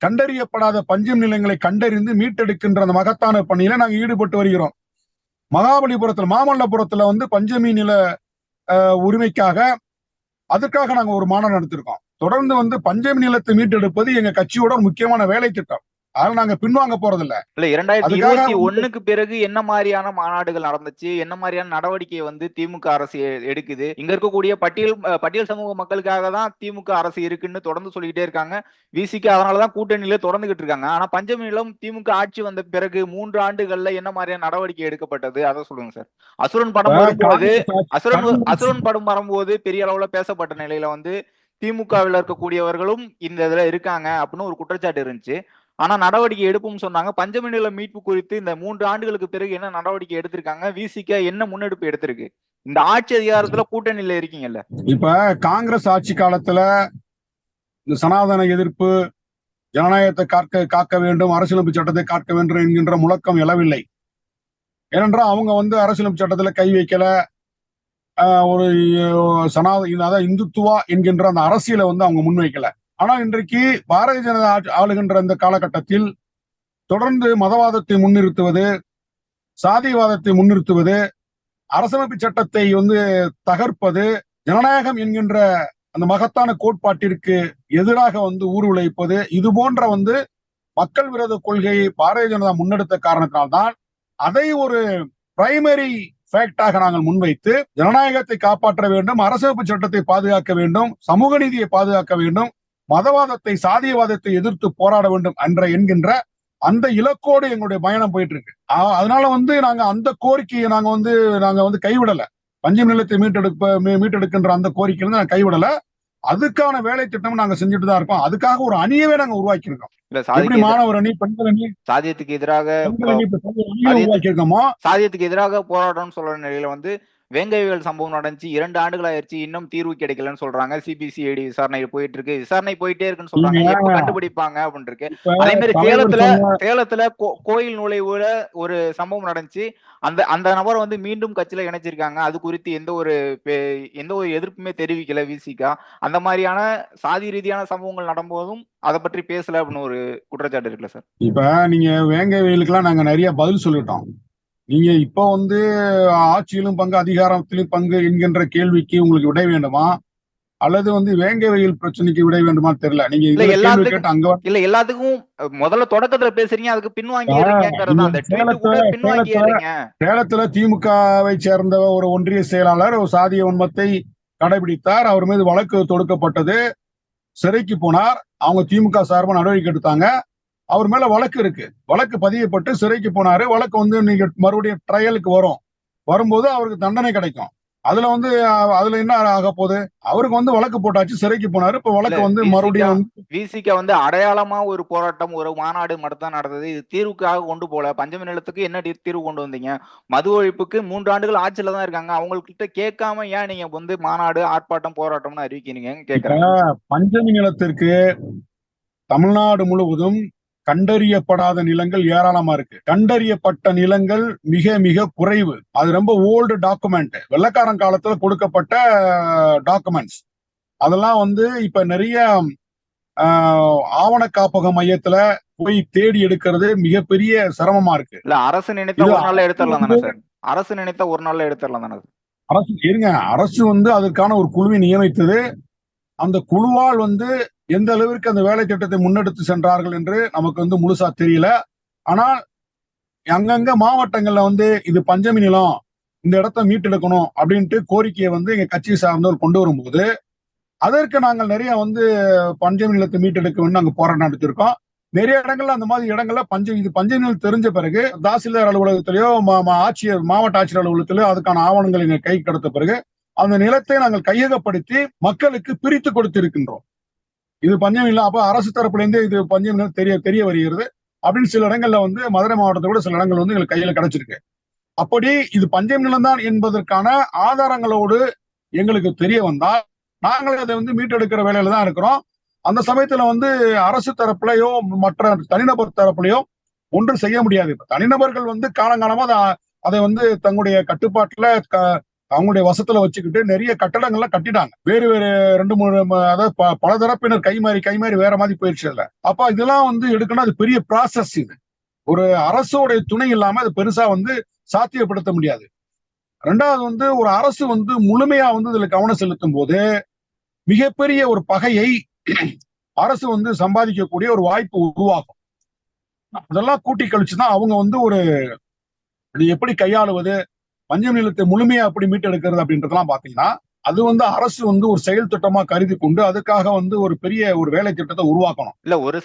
கண்டறியப்படாத பஞ்சம் நிலங்களை கண்டறிந்து மீட்டெடுக்கின்ற அந்த மகத்தான பணியில நாங்கள் ஈடுபட்டு வருகிறோம். மகாபலிபுரத்துல, மாமல்லபுரத்துல பஞ்சமி நில உரிமைக்காக அதற்காக நாங்க ஒரு மாநாடு நடத்திருக்கோம். தொடர்ந்து பஞ்சமி நிலத்தை மீட்டெடுப்பது எங்க கட்சியோட ஒரு முக்கியமான வேலை திட்டம். அதனால நாங்க பின்வாங்க போறதில்ல. இல்ல, 2021 பிறகு என்ன மாதிரியான மாநாடுகள் நடந்துச்சு, என்ன மாதிரியான நடவடிக்கை திமுக அரசு எடுக்குது? இங்க இருக்கக்கூடிய பட்டியல் சமூக மக்களுக்காக தான் திமுக அரசு இருக்குன்னு தொடர்ந்து சொல்லிக்கிட்டே இருக்காங்க. விசிக்கு அதனாலதான் கூட்டணியில தொடர்ந்துகிட்டு இருக்காங்க. ஆனா பஞ்சமி நிலம் திமுக ஆட்சி வந்த பிறகு 3 ஆண்டுகள்ல என்ன மாதிரியான நடவடிக்கை எடுக்கப்பட்டது, அதை சொல்லுங்க சார். அசுரன் படம் வரும்போது அசுரன் படம் வரும்போது பெரிய அளவுல பேசப்பட்ட நிலையில திமுகவில் இருக்கக்கூடியவர்களும் இந்த இதுல இருக்காங்க அப்படின்னு ஒரு குற்றச்சாட்டு இருந்துச்சு. ஆனா நடவடிக்கை எடுப்பும் சொன்னாங்க. பஞ்சமி நில மீட்பு குறித்து இந்த 3 ஆண்டுகளுக்கு பிறகு என்ன நடவடிக்கை எடுத்திருக்காங்க, விசிக என்ன முன்னெடுப்பு எடுத்திருக்கு? இந்த ஆட்சி அதிகாரத்துல கூட்டணியில இருக்கீங்கல்ல. இப்ப காங்கிரஸ் ஆட்சி காலத்துல இந்த சனாதன எதிர்ப்பு, ஜனநாயகத்தை காக்க வேண்டும், அரசியலமைப்பு சட்டத்தை காக்க வேண்டும் என்கின்ற முழக்கம் எழவில்லை. ஏனென்றால் அவங்க அரசியலமைப்பு சட்டத்துல கை வைக்கல. ஒரு இந்துத்துவா என்கின்ற அந்த அரசியலை அவங்க முன்வைக்கல. ஆனா இன்றைக்கு பாரதிய ஜனதா ஆளுகின்ற இந்த காலகட்டத்தில் தொடர்ந்து மதவாதத்தை முன்னிறுத்துவது, சாதியவாதத்தை முன்னிறுத்துவது, அரசமைப்பு சட்டத்தை தகர்ப்பது, ஜனநாயகம் என்கின்ற அந்த மகத்தான கோட்பாட்டிற்கு எதிராக ஊர் உழைப்பது, இது போன்ற மக்கள் விரோத கொள்கையை பாரதிய ஜனதா முன்னெடுத்த காரணத்தினால்தான் அதை ஒரு பிரைமரி ஃபேக்டாக நாங்கள் முன்வைத்து ஜனநாயகத்தை காப்பாற்ற வேண்டும், அரசமைப்பு சட்டத்தை பாதுகாக்க வேண்டும், சமூக நீதியை பாதுகாக்க வேண்டும், மதவாதத்தை, சாதியவாதத்தை எதிர்த்து போராட வேண்டும் என்கின்ற அந்த இலக்கோடு எங்களுடைய பயணம் போயிட்டு இருக்கு. அதனால நாங்க அந்த கோரிக்கையை நாங்க கைவிடல. பஞ்சமி நிலத்தை மீட்டெடுக்கின்ற அந்த கோரிக்கையில நாங்க கைவிடல. அதுக்கான வேலை திட்டம் நாங்க செஞ்சுட்டு தான் இருக்கோம். அதுக்காக ஒரு அணியவே நாங்க உருவாக்கி இருக்கோம். மாணவர் அணி, பெண்கள் அணி, சாதியத்துக்கு எதிராக போராட்டம்னு சொல்ற நிலையில வேங்கைவேல் சம்பவம் நடந்துச்சு. 2 ஆண்டுகள் ஆயிடுச்சு, இன்னும் தீர்வு கிடைக்கலன்னு சொல்றாங்க. சிபிசிஐடி விசாரணை போயிட்டு இருக்கு, விசாரணை போயிட்டே இருக்குன்னு சொல்றாங்க. எப்ப கண்டுபிடிப்பாங்க அப்படின்னு இருக்கு. அதே மாதிரி சேலத்துல கோயில் நுழைவுல ஒரு சம்பவம் நடந்துச்சு. அந்த நபர் மீண்டும் கட்சியில இணைச்சிருக்காங்க. அது குறித்து எந்த ஒரு எதிர்ப்புமே தெரிவிக்கல விசிகா. அந்த மாதிரியான சாதி ரீதியான சம்பவங்கள் நடந்தபோதும் அதை பற்றி பேசல அப்படின்னு ஒரு குற்றச்சாட்டு இருக்குல்ல சார். இப்ப நீங்க வேங்கைவேலுக்கெல்லாம் நாங்க நிறைய பதில் சொல்லிட்டோம். நீங்க இப்ப ஆட்சியிலும் பங்கு, அதிகாரத்திலும் பங்கு என்கின்ற கேள்விக்கு உங்களுக்கு விட வேண்டுமா, அல்லது வேங்கைவேல் பிரச்சனைக்கு விட வேண்டுமா தெரியல. நீங்க எல்லாத்துக்கும் முதல்ல தொடக்கத்துல பேசுறீங்க, அதுக்கு பின்வாங்கி சேலத்துல திமுகவை சேர்ந்த ஒரு ஒன்றிய செயலாளர் ஒரு சாதிய வன்மத்தை கடைபிடித்தார். அவர் மீது வழக்கு தொடுக்கப்பட்டது. சிறைக்கு போனார். அவங்க திமுக சார்பா நடவடிக்கை எடுத்தாங்க. அவர் மேல வழக்கு இருக்கு. வழக்கு பதியப்பட்டு சிறைக்கு போனாரு. வழக்கு நீங்க மறுபடியும் ட்ரையலுக்கு வரும்போது அவருக்கு தண்டனை கிடைக்கும். அதுல வந்து அதுல என்ன ஆக போகுது? அவருக்கு வந்து வழக்கு போட்டாச்சு, சிறைக்கு போனாரு. இப்ப இல்ல வழக்கு வந்து விசிக மறுபடியும் விசிக வந்து அடையாளமா ஒரு போராட்டம், ஒரு மாநாடு மட்டும் தான் நடந்தது. இது தீர்வுக்காக கொண்டு போல. பஞ்சமி நிலத்துக்கு என்ன தீர்வு கொண்டு வந்தீங்க? மது ஒழிப்புக்கு 3 ஆண்டுகள் ஆட்சியில தான் இருக்காங்க. அவங்ககிட்ட கேட்காம ஏன் நீங்க வந்து மாநாடு, ஆர்ப்பாட்டம், போராட்டம்னு அறிவிக்கிறீங்கன்னு இப்ப கேட்கிறேன். பஞ்சமி நிலத்திற்கு தமிழ்நாடு முழுவதும் கண்டறியப்படாத நிலங்கள் ஏராளமா இருக்கு. கண்டறியப்பட்ட நிலங்கள் மிக மிக குறைவு. அது ரொம்ப ஓல்டு டாக்குமெண்ட், வெள்ளக்காரன் காலத்துல கொடுக்கப்பட்ட டாக்குமெண்ட்ஸ். அதெல்லாம் வந்து இப்ப நிறைய ஆவண காப்பக மையத்துல போய் தேடி எடுக்கிறது மிகப்பெரிய சிரமமா இருக்கு. இல்ல அரசு நினைத்தா இது ஒரு நாள்ல அரசு எடுத்துடலாம் வந்து தானே சார்? அரசு நினைத்தா ஒரு நாள்ல எடுத்துடலாம் தானே சார்? அரசு இருங்க, அரசு வந்து அதற்கான ஒரு குழுவை நியமித்தது. அந்த குழுவால் வந்து எந்த அளவிற்கு அந்த வேலை திட்டத்தை முன்னெடுத்து சென்றார்கள் என்று நமக்கு வந்து முழுசா தெரியல. ஆனால் அங்கங்க மாவட்டங்கள்ல வந்து இது பஞ்சமி நிலம், இந்த இடத்த மீட்டெடுக்கணும் அப்படின்ட்டு கோரிக்கையை வந்து எங்க கட்சியை சார்ந்தவர் கொண்டு வரும்போது, அதற்கு நாங்கள் நிறைய வந்து பஞ்சமி நிலத்தை மீட்டெடுக்க வேண்டும் நாங்க போராட்டம் நடத்திருக்கோம். நிறைய இடங்கள்ல அந்த மாதிரி இடங்கள்ல இது பஞ்சமி நிலம் தெரிஞ்ச பிறகு தாசில்தார் அலுவலகத்திலேயோ ஆட்சியர் மாவட்ட ஆட்சியர் அலுவலகத்திலேயோ அதுக்கான ஆவணங்கள் எங்க கை கடத்த பிறகு அந்த நிலத்தை நாங்கள் கையகப்படுத்தி மக்களுக்கு பிரித்து கொடுத்திருக்கின்றோம். இது பஞ்சமி நிலம். அப்ப அரசு தரப்புல இருந்து இது பஞ்சமி நிலம் தெரிய வருகிறது அப்படின்னு சில இடங்கள்ல வந்து மதுரை மாவட்டத்தை கூட சில இடங்கள் வந்து எங்களுக்கு கையில கிடைச்சிருக்கு. அப்படி இது பஞ்சமி நிலம் தான் என்பதற்கான ஆதாரங்களோடு எங்களுக்கு தெரிய வந்தால் நாங்கள் அதை வந்து மீட்டெடுக்கிற வேலையில தான் இருக்கிறோம். அந்த சமயத்துல வந்து அரசு தரப்புலையோ மற்ற தனிநபர் தரப்புலையோ ஒன்றும் செய்ய முடியாது. இப்ப தனிநபர்கள் வந்து காலங்காலமா அதை வந்து தங்களுடைய கட்டுப்பாட்டுல அவங்களுடைய வசத்துல வச்சுக்கிட்டு நிறைய கட்டடங்கள்லாம் கட்டிட்டாங்க. வேறு வேறு 2-3 அதாவது பல தரப்பினர் கைமாறி வேற மாதிரி போயிடுச்சு. இல்ல அப்ப இதெல்லாம் வந்து எடுக்கணும். அது பெரிய ப்ராசஸ். இது ஒரு அரசோடைய துணை இல்லாம அது பெருசா வந்து சாத்தியப்படுத்த முடியாது. ரெண்டாவது வந்து ஒரு அரசு வந்து முழுமையா வந்து இதுல கவனம் செலுத்தும் போது மிகப்பெரிய ஒரு பகையை அரசு வந்து சம்பாதிக்கக்கூடிய ஒரு வாய்ப்பு உருவாகும். அதெல்லாம் கூட்டி கழிச்சுதான் அவங்க வந்து ஒரு இது எப்படி கையாளுவது, பஞ்சமி நிலத்தை முழுமையா எப்படி மீட்டெடுக்கிறது அப்படின்றதெல்லாம் பாத்தீங்கன்னா அது வந்து அரசு வந்து ஒரு செயல் திட்டமா கருதி கொண்டு அதுக்காக வந்து ஒரு பெரிய ஒரு வேலை திட்டத்தை உருவாக்கணும். இல்ல ஒரு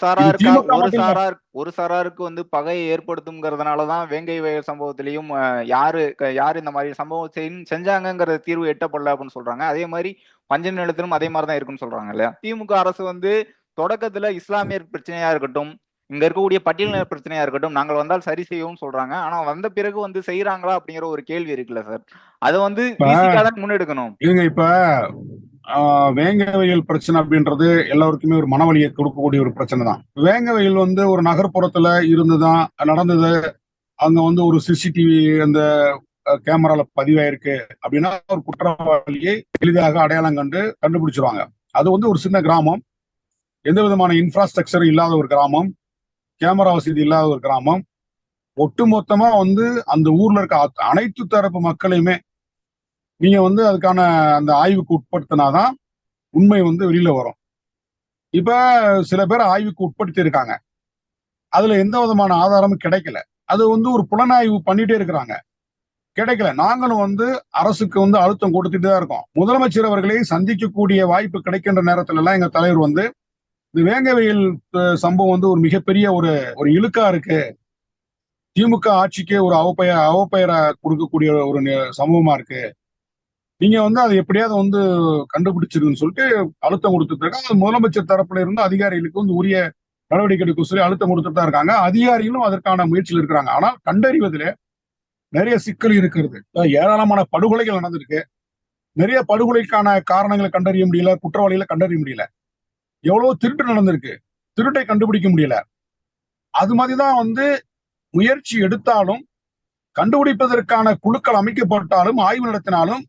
சாராருக்கு வந்து பகையை ஏற்படுத்தும்ங்கிறதுனாலதான் வேங்கை வயல் சம்பவத்திலையும் யாரு இந்த மாதிரி சம்பவம் செஞ்சாங்கிற தீர்வு எட்டப்படல அப்படின்னு சொல்றாங்க. அதே மாதிரி பஞ்சமி நிலத்திலும் அதே மாதிரிதான் இருக்குன்னு சொல்றாங்க இல்லையா? திமுக அரசு வந்து தொடக்கத்துல இஸ்லாமியர் பிரச்சனையா இருக்கட்டும், இங்க இருக்கக்கூடிய பட்டியலினர் பிரச்சனையா இருக்கட்டும், நாங்கள் வந்தால் சரி செய்வோம் சொல்றாங்க. ஆனா வந்த பிறகு வந்து செய்யறாங்களா அப்படிங்கிற ஒரு கேள்வி இருக்குல்ல சார்? அதை வந்து முன்னெடுக்கணும். இதுங்க இப்ப வேங்கவயல் பிரச்சனை அப்படின்றது எல்லாருக்குமே ஒரு மனவலியை கொடுக்கக்கூடிய ஒரு பிரச்சனை தான். வேங்கவயல் வந்து ஒரு நகர்ப்புறத்துல இருந்துதான் நடந்தது. அங்க வந்து ஒரு சிசிடிவி அந்த கேமரால பதிவாயிருக்கு அப்படின்னா ஒரு குற்றவாளியை எளிதாக அடையாளம் கண்டுபிடிச்சிருவாங்க. அது வந்து ஒரு சின்ன கிராமம், எந்த விதமான இன்ஃப்ராஸ்ட்ரக்சர் இல்லாத ஒரு கிராமம், கேமரா வசதி இல்லாத ஒரு கிராமம். ஒட்டுமொத்தமா வந்து அந்த ஊர்ல இருக்க அனைத்து தரப்பு மக்களையுமே நீங்க வந்து அதுக்கான அந்த ஆய்வுக்கு உட்படுத்தினாதான் உண்மை வந்து வெளியில வரும். இப்ப சில பேர் ஆய்வுக்கு உட்படுத்தி இருக்காங்க, அதுல எந்த விதமான ஆதாரமும் கிடைக்கல. அது வந்து ஒரு புலனாய்வு பண்ணிட்டே இருக்கிறாங்க, கிடைக்கல. நாங்களும் வந்து அரசுக்கு வந்து அழுத்தம் கொடுத்துட்டு தான் இருக்கோம். முதலமைச்சர் அவர்களை சந்திக்கக்கூடிய வாய்ப்பு கிடைக்கின்ற நேரத்துல எல்லாம் எங்க தலைவர் வந்து இந்த வேங்கவயல் சம்பவம் வந்து ஒரு மிகப்பெரிய ஒரு இழுக்கா இருக்கு, திமுக ஆட்சிக்கே ஒரு அவப்பெயரை கொடுக்கக்கூடிய ஒரு சம்பவமா இருக்கு, நீங்க வந்து அதை எப்படியாவது வந்து கண்டுபிடிச்சிருக்குன்னு சொல்லிட்டு அழுத்தம் கொடுத்துட்டு இருக்காங்க. முதலமைச்சர் தரப்புல இருந்து அதிகாரிகளுக்கு வந்து உரிய நடவடிக்கை எடுக்க சொல்லி அழுத்தம் கொடுத்துட்டு தான் இருக்காங்க. அதிகாரிகளும் அதற்கான முயற்சியில் இருக்கிறாங்க. ஆனால் கண்டறிவதில் நிறைய சிக்கல் இருக்கிறது. ஏராளமான படுகொலைகள் நடந்திருக்கு. நிறைய படுகொலைக்கான காரணங்களை கண்டறிய முடியல, குற்றவாளிகளை கண்டறிய முடியல. எவ்வளவு திருட்டு நடந்திருக்கு, திருட்டை கண்டுபிடிக்க முடியல. அது மாதிரிதான் வந்து முயற்சி எடுத்தாலும் கண்டுபிடிப்பதற்கான குழுக்கள் அமைக்கப்பட்டாலும் ஆய்வு நடத்தினாலும்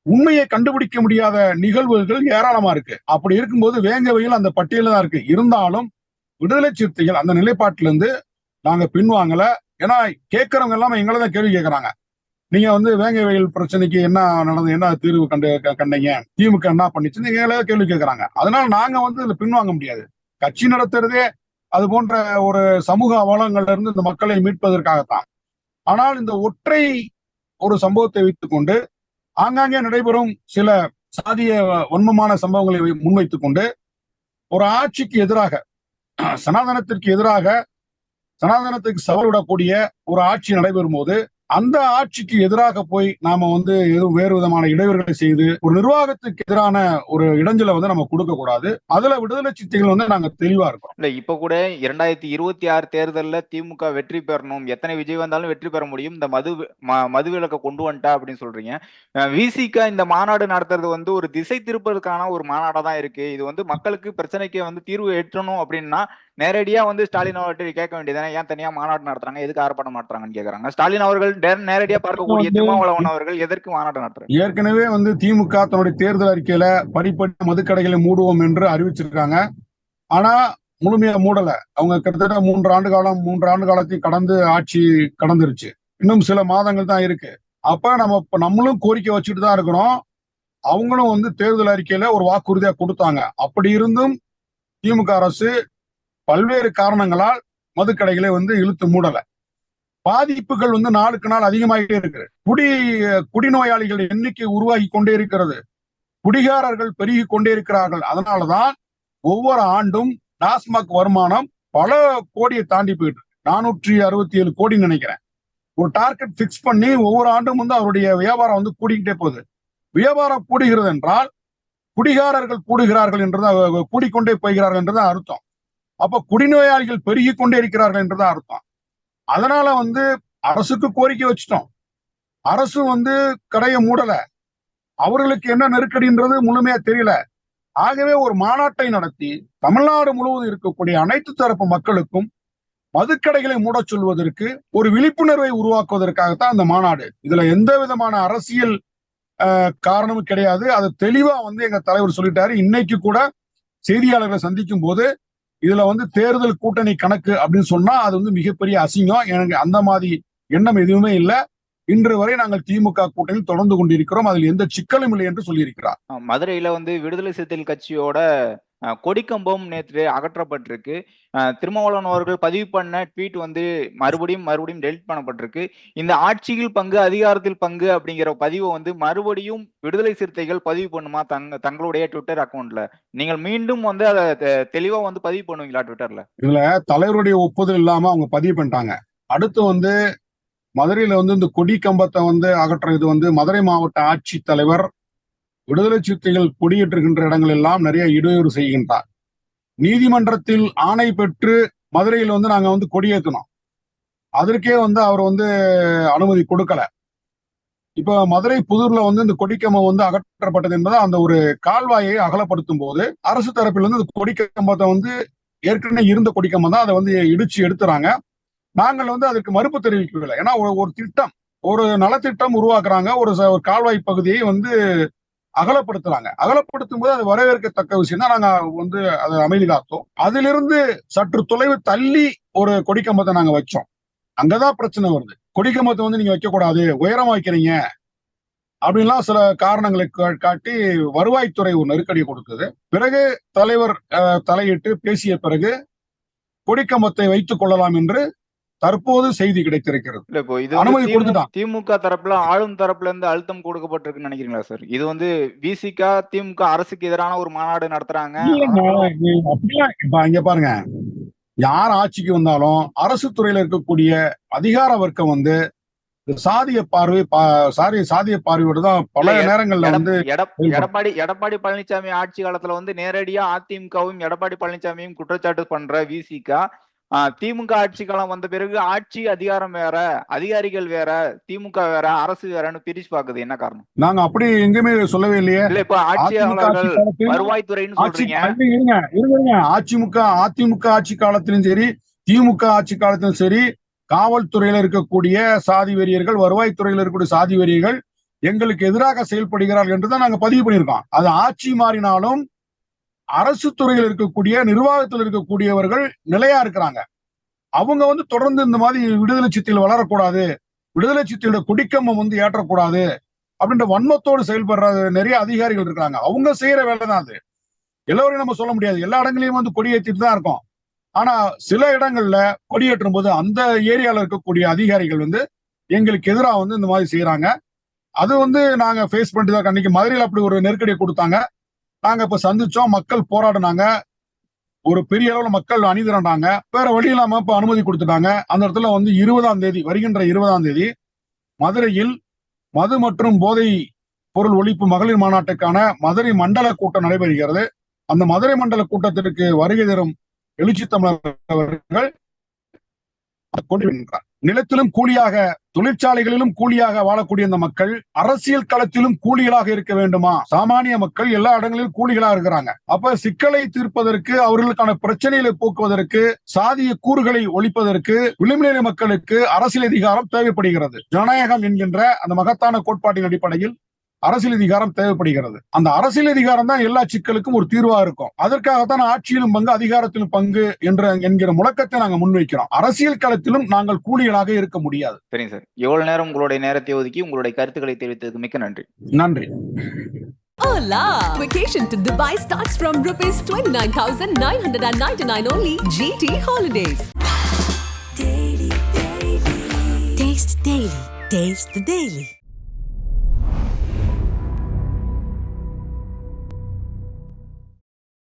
உண்மையை கண்டுபிடிக்க முடியாத நிகழ்வுகள் ஏராளமா இருக்கு. அப்படி இருக்கும்போது வேங்கவயல் அந்த பட்டியல தான் இருக்கு. இருந்தாலும் விடுதலை சிறுத்தைகள் அந்த நிலைப்பாட்டிலிருந்து நாங்க பின்வாங்கல. ஏன்னா கேட்கறவங்க எல்லாமே எங்களதான் கேள்வி கேட்கறாங்க. நீங்க வந்து வேங்கவயல் பிரச்சனைக்கு என்ன நடந்தது, என்ன தீர்வு கண்டீங்க, திமுக என்ன பண்ணிச்சு எங்களே கேள்வி கேட்கறாங்க. அதனால நாங்க வந்து இதுல பின்வாங்க முடியாது. கட்சி நடத்துறதே அது போன்ற ஒரு சமூக அவலங்கள்ல இருந்து இந்த மக்களை மீட்பதற்காகத்தான். ஆனால் இந்த ஒற்றை ஒரு சம்பவத்தை வைத்துக் கொண்டு ஆங்காங்கே நடைபெறும் சில சாதிய வன்மமான சம்பவங்களை முன்வைத்துக் கொண்டு ஒரு ஆட்சிக்கு எதிராக, சனாதனத்திற்கு எதிராக, சனாதனத்துக்கு சவால் விடக்கூடிய ஒரு ஆட்சி நடைபெறும் போது அந்த ஆட்சிக்கு எதிராக போய் நாம வந்து எதுவும் வேறு விதமான இடையூறுகளை செய்து ஒரு நிர்வாகத்துக்கு எதிரான ஒரு இடைஞ்சலை வந்து நம்ம கொடுக்க கூடாது. அதுல விடுதலை சிறுத்தைகள் வந்து நாங்க தெளிவா இருக்கோம். இல்ல இப்ப கூட 2026 தேர்தல்ல திமுக வெற்றி பெறணும், எத்தனை விஜய் வந்தாலும் வெற்றி பெற முடியும், இந்த மதுவிலக்கை கொண்டு வந்துட்டா அப்படின்னு சொல்றீங்க. விசிக இந்த மாநாடு நடத்துறது வந்து ஒரு திசை திருப்பதற்கான ஒரு மாநாடா தான் இருக்கு. இது வந்து மக்களுக்கு பிரச்சனைக்கு வந்து தீர்வு எட்டணும் அப்படின்னா நேரடியா வந்து ஸ்டாலின் அவர்கிட்ட கேட்க வேண்டியதானே, ஏன் தனியா மாநாடு நடத்துறாங்க, எதுக்கு ஆர்ப்பாட்டம் நடத்துறாங்கன்னு கேக்குறாங்க. ஸ்டாலின் அவர்கள் நேரடியா பார்க்கக்கூடிய திருமாவளவன் அவர்கள் எதற்கு மாநாடு நடத்துறாங்க? ஏற்கனவே வந்து திமுக தன்னுடைய தேர்தல் அறிக்கையில படிப்படி மதுக்கடைகளை மூடுவோம் என்று அறிவிச்சிருக்காங்க. ஆனா முழுமையா மூடல. அவங்க கிட்டத்தட்ட 3 ஆண்டு காலத்தையும் கடந்து ஆட்சி கடந்துருச்சு. இன்னும் சில மாதங்கள் தான் இருக்கு. அப்ப நம்மளும் கோரிக்கை வச்சுட்டு தான் இருக்கிறோம். அவங்களும் வந்து தேர்தல் அறிக்கையில ஒரு வாக்குறுதியா கொடுத்தாங்க. அப்படி இருந்தும் திமுக அரசு பல்வேறு காரணங்களால் மதுக்கடைகளை வந்து இழுத்து மூடல. பாதிப்புகள் வந்து நாளுக்கு நாள் அதிகமாகிட்டே இருக்கு. குடிநோயாளிகள் எண்ணிக்கை உருவாகி கொண்டே இருக்கிறது. குடிகாரர்கள் பெருகி கொண்டே இருக்கிறார்கள். அதனாலதான் ஒவ்வொரு ஆண்டும் டாஸ்மாக் வருமானம் பல கோடியை தாண்டி போயிட்டு 467 கோடி நினைக்கிறேன். ஒரு டார்கெட் பிக்ஸ் பண்ணி ஒவ்வொரு ஆண்டும் வந்து அவருடைய வியாபாரம் வந்து கூடிக்கிட்டே போகுது. வியாபாரம் கூடுகிறது என்றால் குடிகாரர்கள் கூடுகிறார்கள் என்றது, கூடிக்கொண்டே போகிறார்கள் என்றுதான் அர்த்தம். அப்ப குடிநோயாளிகள் பெருகி கொண்டே இருக்கிறார்கள் என்றுதான் அர்த்தம். அதனால வந்து அரசுக்கு கோரிக்கை வச்சுட்டோம். அரசு வந்து கடையை மூடல. அவர்களுக்கு என்ன நெருக்கடின்றது முழுமையா தெரியல. ஆகவே ஒரு மாநாட்டை நடத்தி தமிழ்நாடு முழுவதும் இருக்கக்கூடிய அனைத்து தரப்பு மக்களுக்கும் மதுக்கடைகளை மூட சொல்வதற்கு ஒரு விழிப்புணர்வை உருவாக்குவதற்காகத்தான் அந்த மாநாடு. இதுல எந்த விதமான அரசியல் காரணமும் கிடையாது. அது தெளிவா வந்து எங்க தலைவர் சொல்லிட்டாரு. இன்னைக்கு கூட செய்தியாளர்களை சந்திக்கும் போது இதுல வந்து தேர்தல் கூட்டணி கணக்கு அப்படின்னு சொன்னா அது வந்து மிகப்பெரிய அசிங்கம். எனக்கு அந்த மாதிரி எண்ணம் எதுவுமே இல்லை. இன்று வரை நாங்கள் திமுக கூட்டணியில் தொடர்ந்து கொண்டிருக்கிறோம். அதில் எந்த சிக்கலும் இல்லை என்று சொல்லியிருக்கிறார். மதுரையில வந்து விடுதலை சிறுத்தைகள் கட்சியோட கொடிக்கம்பம் நேற்று அகற்றப்பட்டிருக்கு. திருமாவளவன் அவர்கள் பதிவு பண்ண ட்வீட் வந்து மறுபடியும் டெலிட் பண்ணப்பட்டிருக்கு. இந்த ஆட்சியில் பங்கு, அதிகாரத்தில் பங்கு அப்படிங்கிற பதிவை வந்து மறுபடியும் விடுதலை சிறுத்தைகள் பதிவு பண்ணுமா தங்களுடைய ட்விட்டர் அக்கௌண்ட்ல? நீங்கள் மீண்டும் வந்து அதை தெளிவா வந்து பதிவு பண்ணுவீங்களா ட்விட்டர்ல? இதுல தலைவருடைய ஒப்புதல் இல்லாம அவங்க பதிவு பண்ணிட்டாங்க. அடுத்து வந்து மதுரையில வந்து இந்த கொடி கம்பத்தை வந்து அகற்றுறது வந்து மதுரை மாவட்ட ஆட்சித் தலைவர் விடுதலை சிறுத்தைகள் கொடியேற்றுகின்ற இடங்கள் எல்லாம் நிறைய இடையூறு செய்கின்றார். நீதிமன்றத்தில் ஆணை பெற்று மதுரையில் வந்து நாங்க வந்து கொடியேற்றணும். அதற்கே வந்து அவர் வந்து அனுமதி கொடுக்கல. இப்ப மதுரை புதூர்ல வந்து இந்த கொடிக்கம்பம் வந்து அகற்றப்பட்டது என்பதை அந்த ஒரு கால்வாயை அகலப்படுத்தும் போது அரசு தரப்பில் வந்து இந்த கொடிக்கம்பத்தை வந்து ஏற்கனவே இருந்த கொடிக்கம்பம் தான் அதை வந்து இடிச்சு எடுத்துறாங்க. நாங்கள் வந்து அதற்கு மறுப்பு தெரிவிக்கவில்லை. ஏன்னா ஒரு திட்டம், ஒரு நலத்திட்டம் உருவாக்குறாங்க. ஒரு கால்வாய் பகுதியை வந்து அகலப்படுத்துறாங்க. அகலப்படுத்தும் போது அது வரவேற்கத்தக்க விஷயம் தான். நாங்க வந்து அதை அமைதி காத்தோம். அதிலிருந்து சற்று தொலைவு தள்ளி ஒரு கொடிக்கம்பத்தை நாங்க வச்சோம். அங்கதான் பிரச்சனை வருது. கொடிக்கம்பத்தை வந்து நீங்க வைக்க கூடாது, உயரமா வைக்கிறீங்க அப்படின்லாம் சில காரணங்களை காட்டி வருவாய்த்துறை ஒரு நெருக்கடியை கொடுத்தது. பிறகு தலைவர் தலையிட்டு பேசிய பிறகு கொடிக்கம்பத்தை வைத்துக் கொள்ளலாம் என்று தற்போது செய்தி கிடைத்திருக்கிறது. இல்ல இப்போ இது அனுமதி கொடுத்துட்டான். திமுக தரப்புல ஆளும் தரப்புல இருந்து அழுத்தம் கொடுக்கப்பட்டிருக்குன்னு நினைக்கிறீங்களா சார்? இது வந்து விசிக திமுக அரசுக்கு எதிரான ஒரு மாநாடு நடத்துறாங்க. இப்ப இங்க பாருங்க, யார் ஆட்சிக்கு வந்தாலும் அரசு துறையில இருக்கக்கூடிய அதிகார வர்க்கம் வந்து சாதிய பார்வையோட தான் பல நேரங்கள்ல வந்து எடப்பாடி பழனிசாமி ஆட்சி காலத்துல வந்து நேரடியா அதிமுகவும் எடப்பாடி பழனிசாமியும் குற்றச்சாட்டு பண்ற விசிக திமுக ஆட்சி காலம் வந்த பிறகு ஆட்சி அதிகாரம் வேற, அதிகாரிகள் வேற, திமுக வேற, அரசு வேறன்னு பிரிச்சு பாக்குது. என்ன காரணம்? நாங்க அப்படி எங்குமே சொல்லவே இல்லையே. இல்ல இப்ப ஆட்சியாளர்கள் வருவாய்த்துறைன்னு சொல்றீங்க. அதிமுக ஆட்சி காலத்திலும் சரி, திமுக ஆட்சி காலத்திலும் சரி, காவல்துறையில இருக்கக்கூடிய சாதி வெறியர்கள், வருவாய்த்துறையில இருக்கக்கூடிய சாதி வெறியர்கள் எங்களுக்கு எதிராக செயல்படுகிறார்கள் என்றுதான் நாங்க பதிவு பண்ணியிருக்கோம். அது ஆட்சி மாறினாலும் அரசு துறையில் இருக்கக்கூடிய நிர்வாகத்தில் இருக்கக்கூடியவர்கள் நிலையா இருக்கிறாங்க. அவங்க வந்து தொடர்ந்து இந்த மாதிரி விடுதலை சிறுத்தைகள் வளரக்கூடாது, விடுதலை சிறுத்தையோட கொடிக்கம்பம் வந்து ஏற்றக்கூடாது அப்படின்ற வன்மத்தோடு செயல்படுற நிறைய அதிகாரிகள் இருக்காங்க. அவங்க செய்யற வேலை தான் அது. எல்லோரையும் நம்ம சொல்ல முடியாது. எல்லா இடங்களையும் வந்து கொடியேற்றிட்டு தான் இருக்கும். ஆனா சில இடங்கள்ல கொடியேற்றும் போது அந்த ஏரியால இருக்கக்கூடிய அதிகாரிகள் வந்து எங்களுக்கு எதிராக வந்து இந்த மாதிரி செய்யறாங்க. அது வந்து நாங்க ஃபேஸ் பண்ணிட்டு தான். அன்னைக்கு மதுரையில் அப்படி ஒரு நெருக்கடியை கொடுத்தாங்க. நாங்க இப்ப சந்திச்சோம், மக்கள் போராடினாங்க, ஒரு பெரிய அளவுல மக்கள் அணிதிரண்டாங்க. வேற வழி இல்லாம இப்ப அனுமதி கொடுத்துட்டாங்க. அந்த இடத்துல வந்து 20ஆம் தேதி, வருகின்ற 20ஆம் தேதி மதுரையில் மது மற்றும் போதை பொருள் ஒழிப்பு மகளிர் மாநாட்டுக்கான மதுரை மண்டல கூட்டம் நடைபெறுகிறது. அந்த மதுரை மண்டல கூட்டத்திற்கு வருகை தரும் எழுச்சி தமிழர் அவர்கள் கொண்டிருக்கிறார். நிலத்திலும் கூலியாக, தொழிற்சாலைகளிலும் கூலியாக வாழக்கூடிய இந்த மக்கள் அரசியல் களத்திலும் கூலிகளாக இருக்க வேண்டுமா? சாமானிய மக்கள் எல்லா இடங்களிலும் கூலிகளாக இருக்கிறாங்க. அப்ப சிக்கலை தீர்ப்பதற்கு, அவர்களுக்கான பிரச்சனைகளை போக்குவதற்கு, சாதிய கூறுகளை ஒழிப்பதற்கு விளிம்புநிலை மக்களுக்கு அரசியல் அதிகாரம் தேவைப்படுகிறது. ஜனநாயகம் என்கின்ற அந்த மகத்தான கோட்பாட்டின் அடிப்படையில் அரசியல் அதிகாரம் தேவைப்படுகிறது. அந்த அரசியல் அதிகாரம் தான் எல்லா சிக்கலுக்கும் ஒரு தீர்வா இருக்கும். அதற்காகத்தான் ஆட்சியிலும் பங்கு, அதிகாரத்திலும் பங்கு என்கிற முழக்கத்தை நாங்கள் முன்வைக்கிறோம். அரசியல் களத்திலும் நாங்கள் கூலிகளாக இருக்க முடியாது. சரிங்க சார், எவ்வளவு நேரம் உங்களுடைய நேரத்தை ஒதுக்கி உங்களுடைய கருத்துக்களை தெரிவித்ததுக்கு மிக்க நன்றி. நன்றி. Hola! Vacation to Dubai starts from rupees 29,999 only. GT Holidays. Taste the Daily. Taste the Daily.